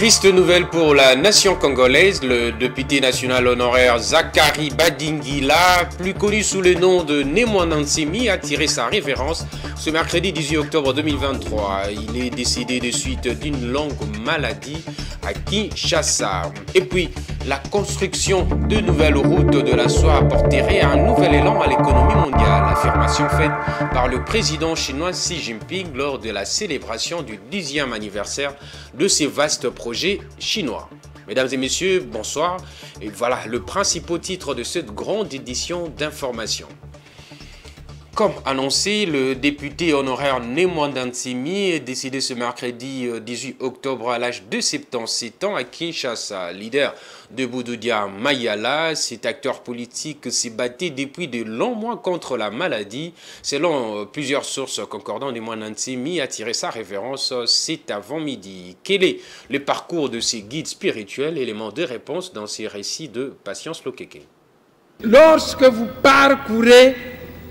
Triste nouvelle pour la nation congolaise, le député national honoraire Zakari Badingila, plus connu sous le nom de Nemwandansemi, a tiré sa révérence ce mercredi 18 octobre 2023. Il est décédé de suite d'une longue maladie à Kinshasa. Et puis, la construction de nouvelles routes de la soie apporterait un nouvel élan à l'économie mondiale. Affirmation faite par le président chinois Xi Jinping lors de la célébration du 10e anniversaire de ces vastes projets chinois. Mesdames et messieurs, bonsoir. Et voilà le principal titre de cette grande édition d'information. Comme annoncé, le député honoraire Nemwandansemi est décédé ce mercredi 18 octobre à l'âge de 77 ans à Kinshasa. Leader de Boudoudia Mayala, cet acteur politique s'est battu depuis de longs mois contre la maladie. Selon plusieurs sources concordantes, Nemwandansemi a tiré sa révérence cet avant-midi. Quel est le parcours de ces guides spirituels? Élément de réponse dans ces récits de Patience Lokeke. Lorsque vous parcourez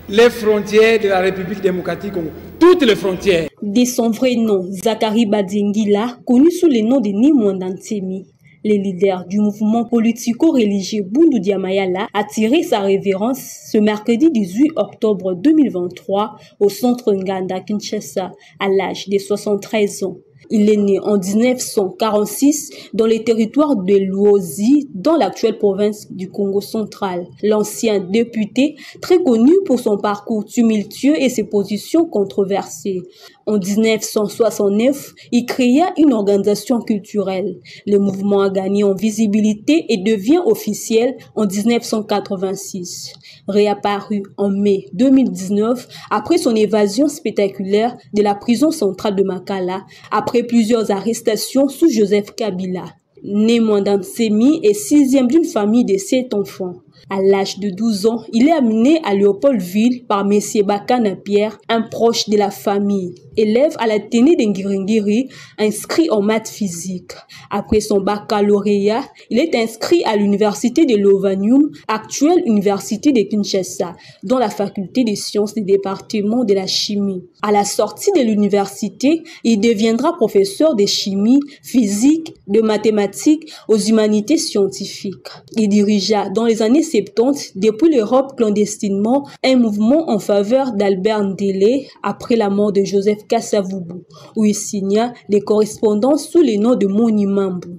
les frontières de la République démocratique Congo, toutes les frontières. De son vrai nom, Zakari Badingila, connu sous le nom de Nemwandansemi, le leader du mouvement politico-religieux Boudoudia Mayala a tiré sa révérence ce mercredi 18 octobre 2023 au centre Nganda Kinshasa à l'âge de 73 ans. Il est né en 1946 dans les territoires de Luozi, dans l'actuelle province du Congo central. L'ancien député, très connu pour son parcours tumultueux et ses positions controversées. En 1969, il créa une organisation culturelle. Le mouvement a gagné en visibilité et devient officiel en 1986. Réapparu en mai 2019, après son évasion spectaculaire de la prison centrale de Makala, après plusieurs arrestations sous Joseph Kabila. Nemwandansemi est sixième d'une famille de 7 enfants. À l'âge de 12 ans, il est amené à Léopoldville par M. Bakana Pierre, un proche de la famille. Élève à la Téné d'Ngiringiri, inscrit en maths physique. Après son baccalauréat, il est inscrit à l'université de Lovanium, actuelle université de Kinshasa, dans la faculté des sciences du département de la chimie. À la sortie de l'université, il deviendra professeur de chimie, physique, de mathématiques aux humanités scientifiques. Il dirigea dans les années 70, depuis l'Europe clandestinement, un mouvement en faveur d'Albert Ndélé après la mort de Joseph Kasavubu, où il signa des correspondances sous le nom de Monimambu.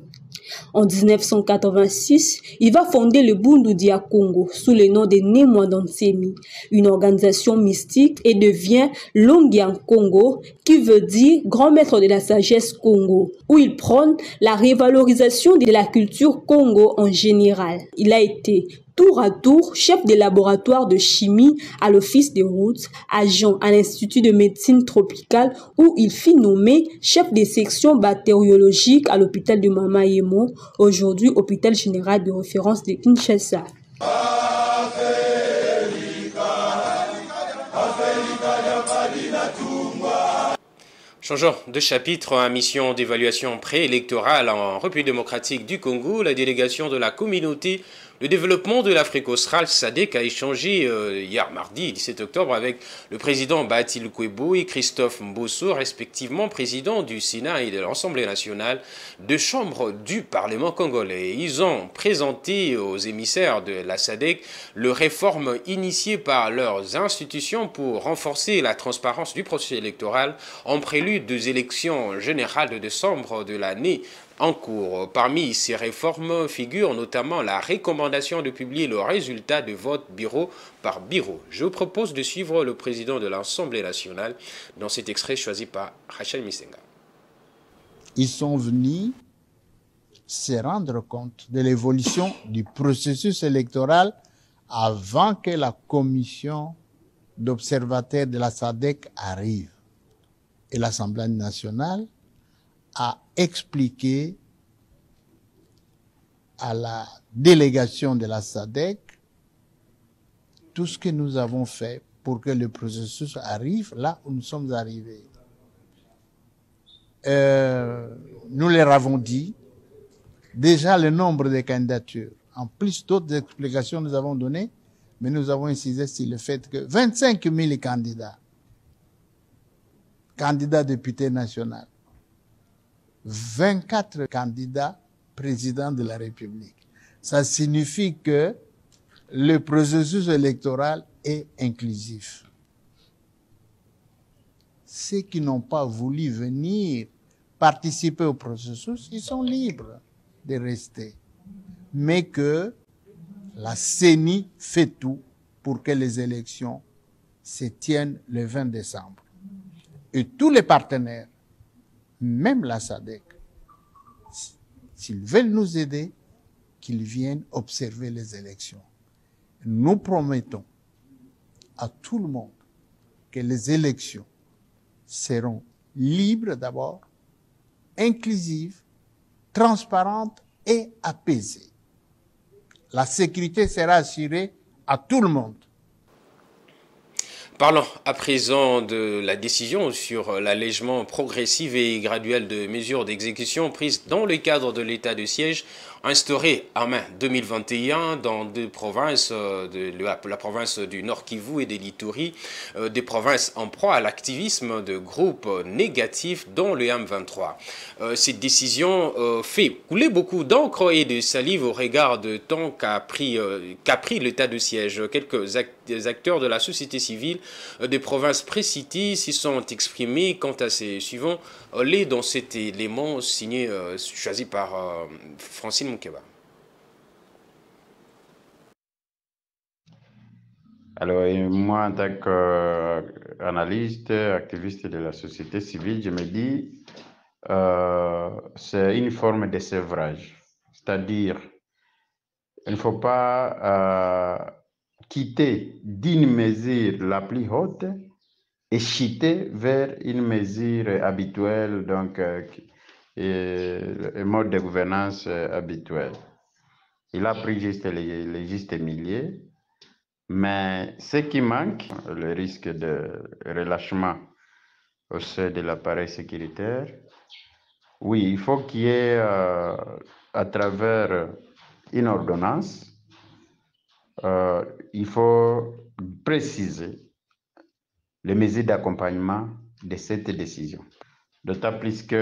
En 1986, il va fonder le Boudoudia Congo sous le nom de Nemwandansemi, une organisation mystique, et devient Longian Congo, qui veut dire grand maître de la sagesse Congo, où il prône la révalorisation de la culture Congo en général. Il a été tour à tour chef de laboratoire de chimie à l'office des routes, agent à l'Institut de médecine tropicale où il fut nommé chef des sections bactériologiques à l'hôpital de Mama-Yemo, aujourd'hui hôpital général de référence de Kinshasa. Changeons de chapitre. En mission d'évaluation préélectorale en République démocratique du Congo, la délégation de la communauté de développement de l'Afrique australe, SADC, a échangé hier mardi 17 octobre avec le président Bahati Lukwebo et Christophe Mbosso, respectivement président du Sénat et de l'Assemblée nationale, deux chambres du Parlement congolais. Ils ont présenté aux émissaires de la SADC les réformes initiées par leurs institutions pour renforcer la transparence du processus électoral en prélude des élections générales de décembre de l'année en cours. Parmi ces réformes figure notamment la recommandation de publier le résultat de vote bureau par bureau. Je vous propose de suivre le président de l'Assemblée nationale dans cet extrait choisi par Rachel Misenga. Ils sont venus se rendre compte de l'évolution du processus électoral avant que la commission d'observateurs de la SADC arrive. Et l'Assemblée nationale a expliqué à la délégation de la SADC tout ce que nous avons fait pour que le processus arrive là où nous sommes arrivés. Nous leur avons dit déjà le nombre de candidatures. En plus d'autres explications nous avons données, mais nous avons insisté sur le fait que 25 000 candidats députés nationaux, 24 candidats présidents de la République. Ça signifie que le processus électoral est inclusif. Ceux qui n'ont pas voulu venir participer au processus, ils sont libres de rester. Mais que la CENI fait tout pour que les élections se tiennent le 20 décembre. Et tous les partenaires, même la SADC, s'ils veulent nous aider, qu'ils viennent observer les élections. Nous promettons à tout le monde que les élections seront libres d'abord, inclusives, transparentes et apaisées. La sécurité sera assurée à tout le monde. Parlons à présent de la décision sur l'allègement progressif et graduel de mesures d'exécution prises dans le cadre de l'état de siège instauré en mai 2021 dans deux provinces, la province du Nord Kivu et de l'Ituri, des provinces en proie à l'activisme de groupes négatifs dont le M23. Cette décision fait couler beaucoup d'encre et de salive au regard de temps qu'a pris l'état de siège. Quelques acteurs de la société civile des provinces précitées s'y sont exprimés quant à ces suivants. Les dans cet élément signé, choisi par Francine Moukeba. Alors, moi, en tant qu'analyste, activiste de la société civile, je me dis c'est une forme de sévrage. C'est-à-dire, il ne faut pas quitter d'une mesure la plus haute et chuter vers une mesure habituelle, donc le mode de gouvernance habituel. Il a pris juste les justes milliers, mais ce qui manque, le risque de relâchement au sein de l'appareil sécuritaire, oui, il faut qu'il y ait, à travers une ordonnance, il faut préciser les mesures d'accompagnement de cette décision. D'autant plus qu'il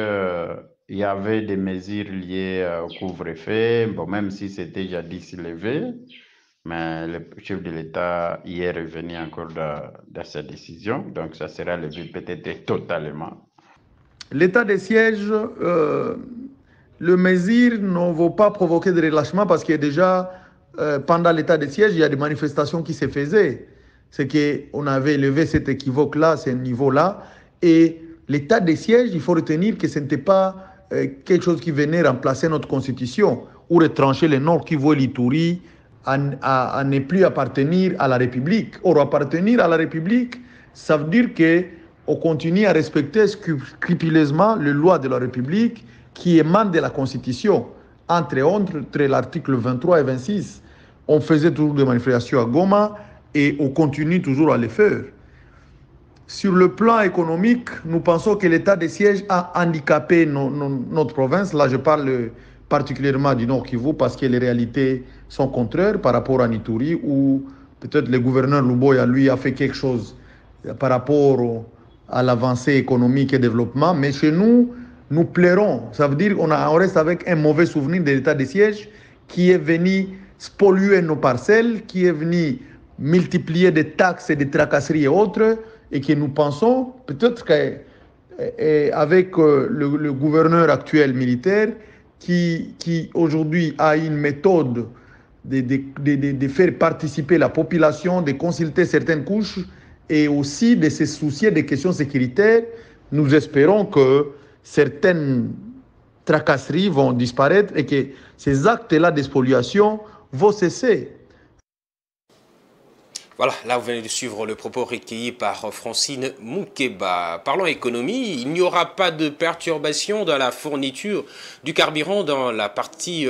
y avait des mesures liées au couvre-feu, bon, même si c'était jadis levé, mais le chef de l'État y est revenu encore dans sa décision, donc ça sera levé peut-être totalement. L'état de siège, le mesure ne va pas provoquer de relâchement parce que déjà, pendant l'état de siège, il y a des manifestations qui se faisaient. C'est qu'on avait élevé cet équivoque-là, ce niveau-là. Et l'état de siège, il faut retenir que ce n'était pas quelque chose qui venait remplacer notre constitution ou retrancher le Nord Kivu et l'Ituri à ne plus appartenir à la République. Or, appartenir à la République, ça veut dire qu'on continue à respecter scrupuleusement les lois de la République qui émanent de la Constitution, entre l'article 23 et 26. On faisait toujours des manifestations à Goma et on continue toujours à les faire. Sur le plan économique, nous pensons que l'état de siège a handicapé notre province. Là, je parle particulièrement du Nord Kivu parce que les réalités sont contraires par rapport à Ituri, où peut-être le gouverneur Luboya, lui, a fait quelque chose par rapport à l'avancée économique et développement. Mais chez nous, nous plairons. Ça veut dire qu'on reste avec un mauvais souvenir de l'état de siège qui est venu spolier nos parcelles, qui est venu multiplier des taxes et des tracasseries et autres, et que nous pensons peut-être qu'avec le gouverneur actuel militaire qui aujourd'hui a une méthode de faire participer la population, de consulter certaines couches et aussi de se soucier des questions sécuritaires, nous espérons que certaines tracasseries vont disparaître et que ces actes-là de spoliation vont cesser. Voilà, là vous venez de suivre le propos recueilli par Francine Moukeba. Parlons économie, il n'y aura pas de perturbation dans la fourniture du carburant dans la partie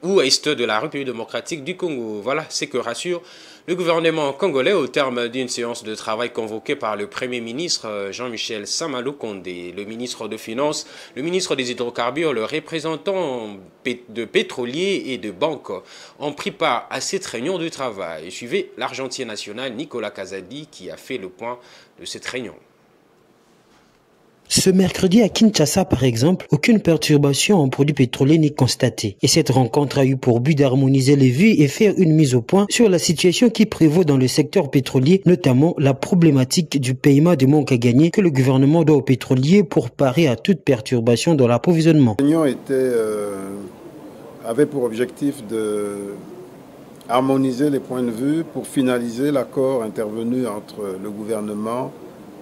ouest de la République démocratique du Congo. Voilà, c'est que rassure le gouvernement congolais au terme d'une séance de travail convoquée par le Premier ministre Jean-Michel Samalou Kondé, le ministre de Finances, le ministre des Hydrocarbures, le représentant de pétroliers et de banques ont pris part à cette réunion de travail. Suivez l'argentier national Nicolas Kazadi qui a fait le point de cette réunion. Ce mercredi à Kinshasa, par exemple, aucune perturbation en produits pétroliers n'est constatée. Et cette rencontre a eu pour but d'harmoniser les vues et faire une mise au point sur la situation qui prévaut dans le secteur pétrolier, notamment la problématique du paiement des manques à gagner que le gouvernement doit aux pétroliers pour parer à toute perturbation dans l'approvisionnement. L'Union avait pour objectif de harmoniser les points de vue pour finaliser l'accord intervenu entre le gouvernement,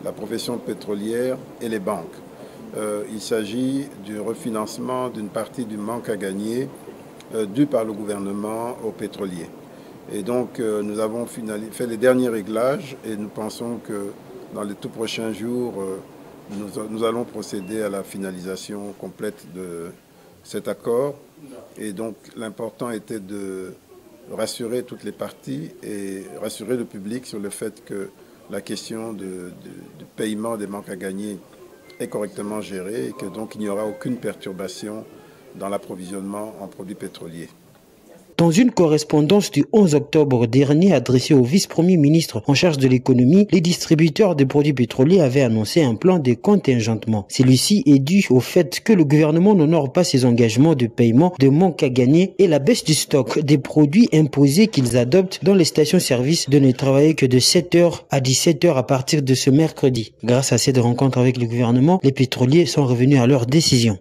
la profession pétrolière et les banques. Il s'agit du refinancement d'une partie du manque à gagner dû par le gouvernement aux pétroliers. Et donc nous avons fait les derniers réglages et nous pensons que dans les tout prochains jours, nous allons procéder à la finalisation complète de cet accord. Et donc l'important était de rassurer toutes les parties et rassurer le public sur le fait que la question du paiement des manques à gagner est correctement gérée et que donc il n'y aura aucune perturbation dans l'approvisionnement en produits pétroliers. Dans une correspondance du 11 octobre dernier adressée au vice-premier ministre en charge de l'économie, les distributeurs de produits pétroliers avaient annoncé un plan de contingentement. Celui-ci est dû au fait que le gouvernement n'honore pas ses engagements de paiement de manque à gagner et la baisse du stock des produits imposés qu'ils adoptent dans les stations-service de ne travailler que de 7h à 17h à partir de ce mercredi. Grâce à cette rencontre avec le gouvernement, les pétroliers sont revenus à leur décision.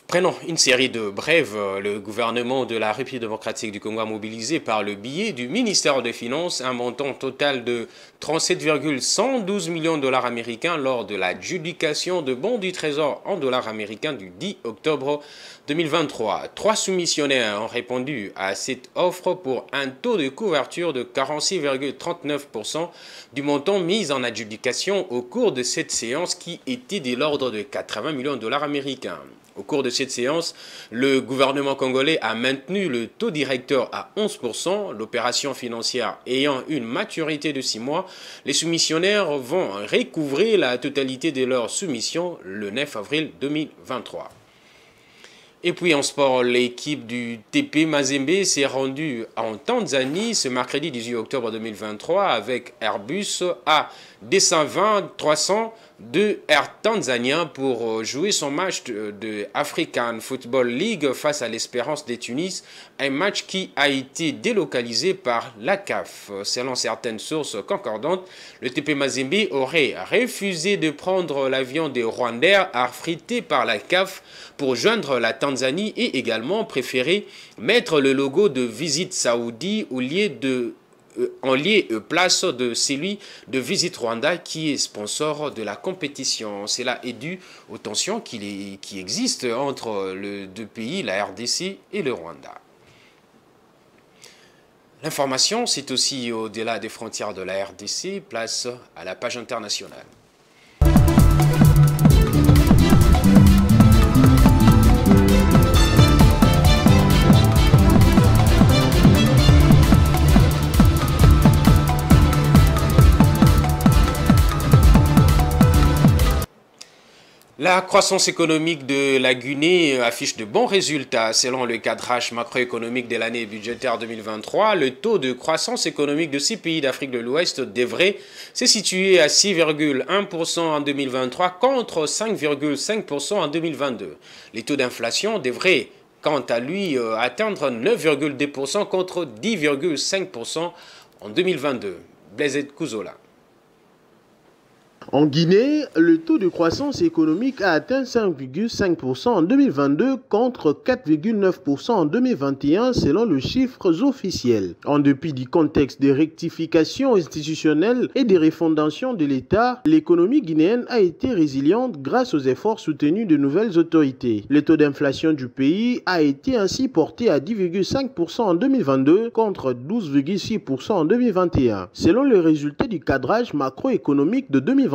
Prenons une série de brèves. Le gouvernement de la République démocratique du Congo a mobilisé par le biais du ministère des Finances un montant total de 37,112 millions de dollars américains lors de l'adjudication de bons du Trésor en dollars américains du 10 octobre 2023. 3 soumissionnaires ont répondu à cette offre pour un taux de couverture de 46,39% du montant mis en adjudication au cours de cette séance qui était de l'ordre de 80 millions de dollars américains. Au cours de cette séance, le gouvernement congolais a maintenu le taux directeur à 11%, l'opération financière ayant une maturité de 6 mois. Les soumissionnaires vont recouvrer la totalité de leur soumission le 9 avril 2023. Et puis en sport, l'équipe du TP Mazembe s'est rendue en Tanzanie ce mercredi 18 octobre 2023 avec Airbus A220-300 de Air Tanzania pour jouer son match de African Football League face à l'Espérance de Tunis, un match qui a été délocalisé par la CAF. Selon certaines sources concordantes, le TP Mazembe aurait refusé de prendre l'avion de Rwandair affrété par la CAF pour joindre la Tanzanie et également préféré mettre le logo de Visite Saoudi en place de celui de Visite Rwanda qui est sponsor de la compétition. Cela est dû aux tensions qui existent entre les deux pays, la RDC et le Rwanda. L'information, c'est aussi au-delà des frontières de la RDC, place à la page internationale. La croissance économique de la Guinée affiche de bons résultats. Selon le cadrage macroéconomique de l'année budgétaire 2023, le taux de croissance économique de ces pays d'Afrique de l'Ouest devrait se situer à 6,1% en 2023 contre 5,5% en 2022. Les taux d'inflation devraient quant à lui atteindre 9,2% contre 10,5% en 2022. Blaise Kouzola. En Guinée, le taux de croissance économique a atteint 5,5% en 2022 contre 4,9% en 2021 selon les chiffres officiels. En dépit du contexte de rectification institutionnelle et de refondation de l'État, l'économie guinéenne a été résiliente grâce aux efforts soutenus de nouvelles autorités. Le taux d'inflation du pays a été ainsi porté à 10,5% en 2022 contre 12,6% en 2021. Selon les résultats du cadrage macroéconomique de 2023,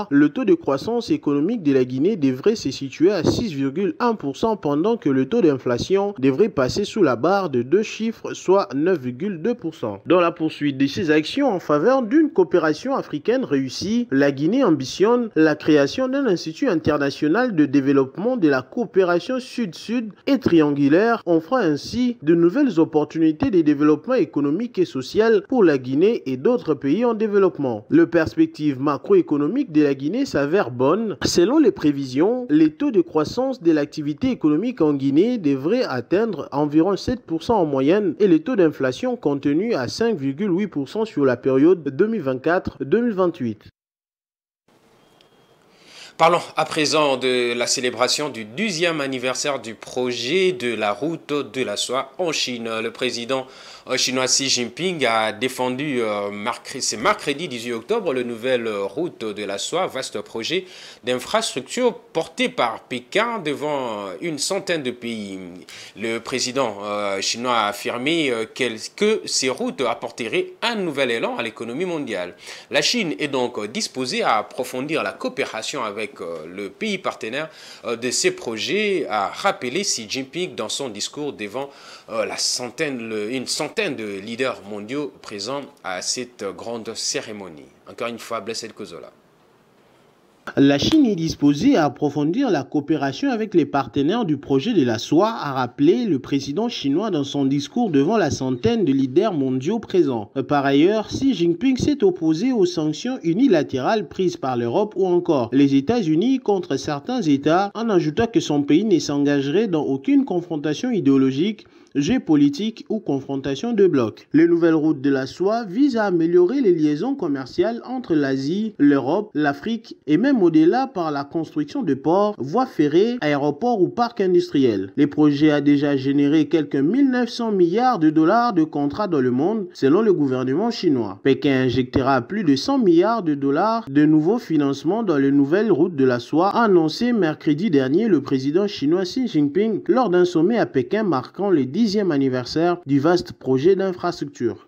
le taux de croissance économique de la Guinée devrait se situer à 6,1% pendant que le taux d'inflation devrait passer sous la barre de 2 chiffres, soit 9,2%. Dans la poursuite de ses actions en faveur d'une coopération africaine réussie, la Guinée ambitionne la création d'un institut international de développement de la coopération sud-sud et triangulaire, offrant ainsi de nouvelles opportunités de développement économique et social pour la Guinée et d'autres pays en développement. Les perspectives macroéconomiques économique de la Guinée s'avère bonne. Selon les prévisions, les taux de croissance de l'activité économique en Guinée devraient atteindre environ 7% en moyenne et les taux d'inflation contenus à 5,8% sur la période 2024-2028. Parlons à présent de la célébration du 12e anniversaire du projet de la route de la soie en Chine. Le président chinois Xi Jinping a défendu ce mercredi 18 octobre la nouvelle route de la soie, vaste projet d'infrastructure porté par Pékin devant une centaine de pays. Le président chinois a affirmé que ces routes apporteraient un nouvel élan à l'économie mondiale. La Chine est donc disposée à approfondir la coopération avec le pays partenaire de ces projets, a rappelé Xi Jinping dans son discours devant une centaine de leaders mondiaux présents à cette grande cérémonie. Encore une fois, Blessed Kozola. La Chine est disposée à approfondir la coopération avec les partenaires du projet de la soie, a rappelé le président chinois dans son discours devant la centaine de leaders mondiaux présents. Par ailleurs, Xi Jinping s'est opposé aux sanctions unilatérales prises par l'Europe ou encore les États-Unis contre certains États, en ajoutant que son pays ne s'engagerait dans aucune confrontation idéologique, géopolitique ou confrontation de blocs. Les nouvelles routes de la soie visent à améliorer les liaisons commerciales entre l'Asie, l'Europe, l'Afrique et même au-delà par la construction de ports, voies ferrées, aéroports ou parcs industriels. Les projets ont déjà généré quelques 1900 milliards de dollars de contrats dans le monde, selon le gouvernement chinois. Pékin injectera plus de 100 milliards de dollars de nouveaux financements dans les nouvelles routes de la soie, a annoncé mercredi dernier le président chinois Xi Jinping lors d'un sommet à Pékin marquant le 10e anniversaire du vaste projet d'infrastructure.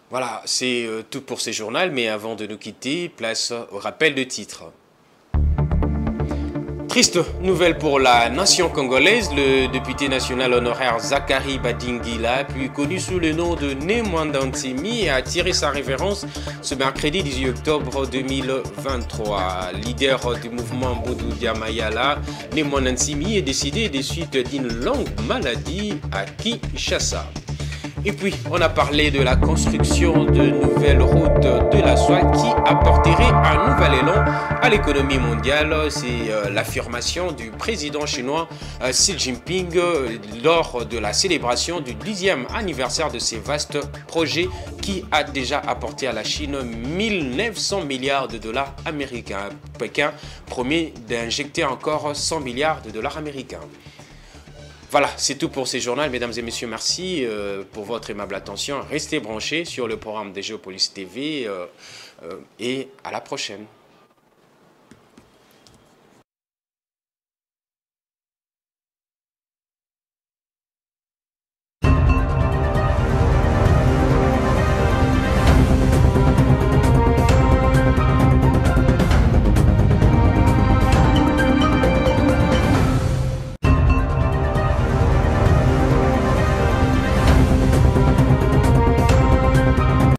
Voilà, c'est tout pour ce journal, mais avant de nous quitter, place au rappel de titres. Triste nouvelle pour la nation congolaise, le député national honoraire Zakari Badingila, plus connu sous le nom de Nemwandantsemi, a tiré sa révérence ce mercredi 18 octobre 2023. Leader du mouvement Boudou Diamayala, Nemwandantsemi est décédé des suites d'une longue maladie à Kinshasa. Et puis, on a parlé de la construction de nouvelles routes de la soie qui apporterait un nouvel élan à l'économie mondiale. C'est l'affirmation du président chinois Xi Jinping lors de la célébration du 10e anniversaire de ces vastes projets qui a déjà apporté à la Chine 1900 milliards de dollars américains. Pékin promet d'injecter encore 100 milliards de dollars américains. Voilà, c'est tout pour ces journaux. Mesdames et messieurs, merci pour votre aimable attention. Restez branchés sur le programme de Géopolis TV et à la prochaine.